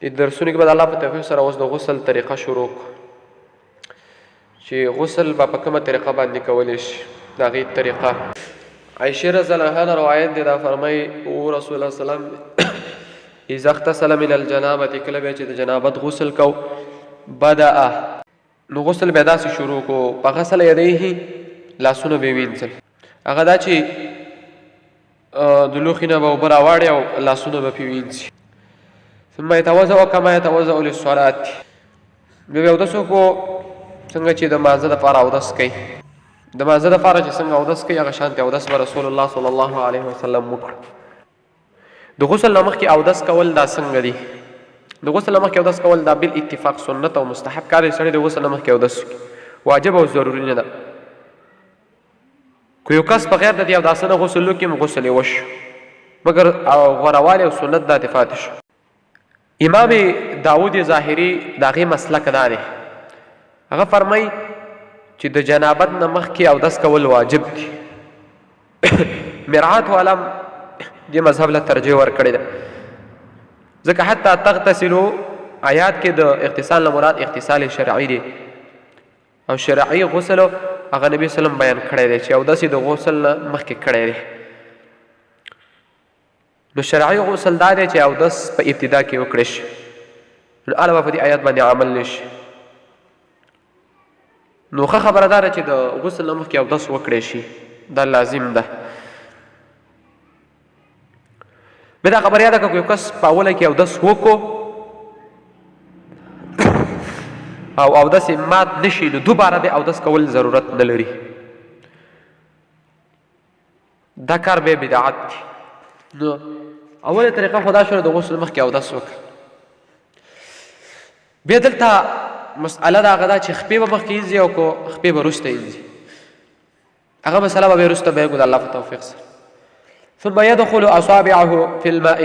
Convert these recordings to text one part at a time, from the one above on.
درسونه کې به د الله په توفیق سره اوس د غسل طریقه شروع کړو چې غسل به په کومه طریقه باندې کولی شي د هغې طریقه. عایشې رضی الله عنها روایت دی دا فرمایي او رسول الله سلام اذا اغتسل من الجنابة کله بیا چې د جنابت غسل کو بدأ نو غسل بیا داسې شروع کو په غسل یدیه لاسونه به یې وینځل هغه دا چې د لوښي نه به اوبه راواړي او لاسونه به پرې وینځي. ثم يتوضأ كما يتوضأ للصلاة بیا به اودس وکړو څنګه چې د مانځه دپاره اودس کوي د مانځه دپاره چې څنګه اودس کوي هغه شانتې اودس به رسول الله صلی الله علیه وسلم وکړ. د غسل نه مخکې اودس کول دا څنګه دي؟ د غسل نه مخکې اودس کول دا بالاتفاق سنت او مستحب کار دی. سړی د غسل نه مخکې اودس وکړي واجب او ضروري نه ده. که یو کس بغیر د دې اوداسه نه غسل وکړي نو غسل یې وشو مګر غوروالي او سنت دا دې پاتې شو. امام داود ظاهري د هغې مسلک دا دی هغه فرمایي چې د جنابت نه مخکې اودس کول واجب دي. مرعات والا دې مذهب له ترجیح ورکړې ده ځکه حتی تغتسلو آیات کې د اغتسال نه مراد اغتسال شرعي دی او شرعي غسل هغه نبي سلم بیان کړی دی چې اودس یې د غسل نه مخکې کړی دی. نو شرعي غسل دا دی چې اودس په ابتدا کې وکړی شي نو هله به په دې آیات باندې عمل نه شي. نو ښه خبره دا ده چې د غسل نه مخکې اودس وکړی شي دا لازم ده. بیا دا خبره یاده که یو کس په اوله کې اودس وکړو او اودس یې مات نه شي نو دوباره بیا اودس کول ضرورت نه لري. دا کار بیا بدعت دی. نو اوله طریقه خو دا شوه د غسل مخکې اودس وکړه. بیا دلته مسئله د هغه ده چې خپې به مخکې اینځي او که خپې به وروسته اینځي هغه مسله به بیا وروسته بیا کړو د الله په توفیق سره. ثم يدخل اصابعه في الماء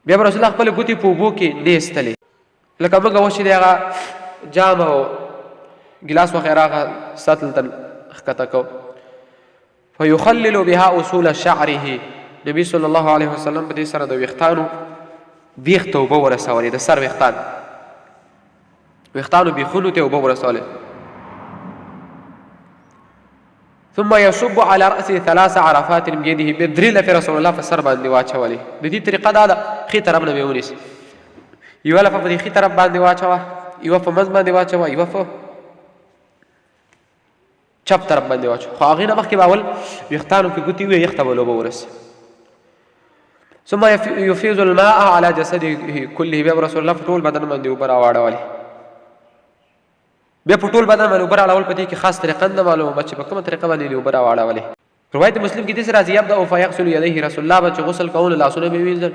بیا به رسول الله خپلې ګوتې په اوبو کې نه ایستلې لکه موږ اوس چې دی هغه جام او ګلاس وغیره هغه سطل ته ښکته کو. فيخلل بها اصول شعره نبي صلی الله علیه وسلم په دې سره د ویښتانو بیخ ته اوبه ورسولې د سر ویښتانو بیخونو ته اوبه ورسولې. ثم يصب على رأسه 3 عرفات بيده بیا 3 لفې رسول الله په سر باندې واچولې. د دې طریقه دا ده ښي طرف نه به یې ونیسي یوه لفه په دې ښي طرف باندې واچوه یوه په منځ باندې واچوه یوه په چپ طرف باندې واچوه خو هغې نه مخکې به اول ویښتانو کې ګوتې وي یخ ته به اوبه ورسي. ثم يفيض الماء على جسده كله بیا رسول الله په ټول بدن باندې اوبه راواړولې. بیا په ټول بدن باندې اوبه راړول په دې کې خاص طریقه نه معلومه چې په کومه طریقه باندې دې اوبه راواړولې. روایت مسلم کې داسې راځي یبدأ فیغسل یدیه رسول الله به چې غسل کوله لاسونه به یې وینځل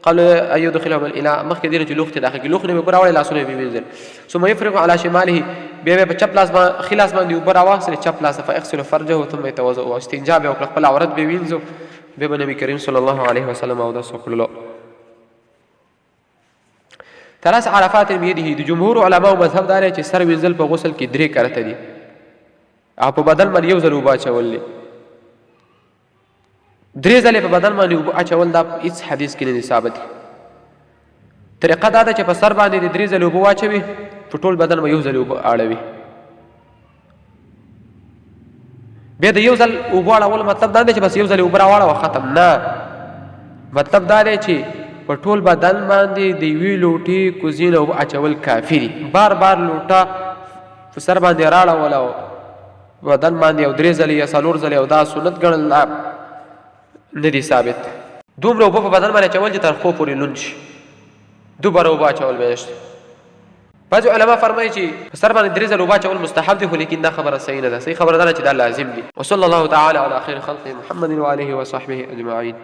قبل ان يدخلهم الاناء مخکې دې نه چې لوښي ته داخل کړي لوښي نه به اوبه راوړې لاسونه یې به وینځل. ثم يفرغ على شماله بیا په چپ لاس باندې ښي لاس باندې اوبه راواخیستلې چپ لاس فیغسل فرجه ثم يتوضأ او استنجا به وکړه خپل عورت به یې وینځو بیا به نبي کریم صلی الله علیه وسلم اودس وکړلو. 3 عرفات بيده د جمهور علماو مذهب دا دی چې سر وینځل په غسل کې 3 کرته دي او په بدن باندې یو ځل اوبه اچول دي. 3 ځلې په بدن باندې اوبه اچول دا هېڅ حدیث کې نه دي ثابت. طریقه دا ده چې په سر باندې د 3 ځلې اوبه واچوي په ټول بدن به یو ځل اوبه اړوي. بیا د یو ځل اوبه اړول مطلب دا دی چې بس یو ځل اوبه راواړوه ختم نه. مطلب دا دی چې په ټول بدن باندې د یوې لوټې کوزې نه اوبه اچول کافي دي. بار بار لوټه په سر باندې راړول او بدن باندې یو 3 ځلې یا 4 ځلې او دا سنت ګڼل نه دي ثابت. دومره اوبه په بدن باندې اچول چې تر خو پورې لوند شي دوباره اوبه اچول به نشته. بعضې علما فرمایي چې په سر باندې 3 ځله اوبه اچول مستحب دي خو لیکن دا خبره صحیح نه ده. صحیح خبره دا ده چې دا لازم دي. وصلی الله تعالی علی خیر خلقه محمد و آله و صحبه اجمعین.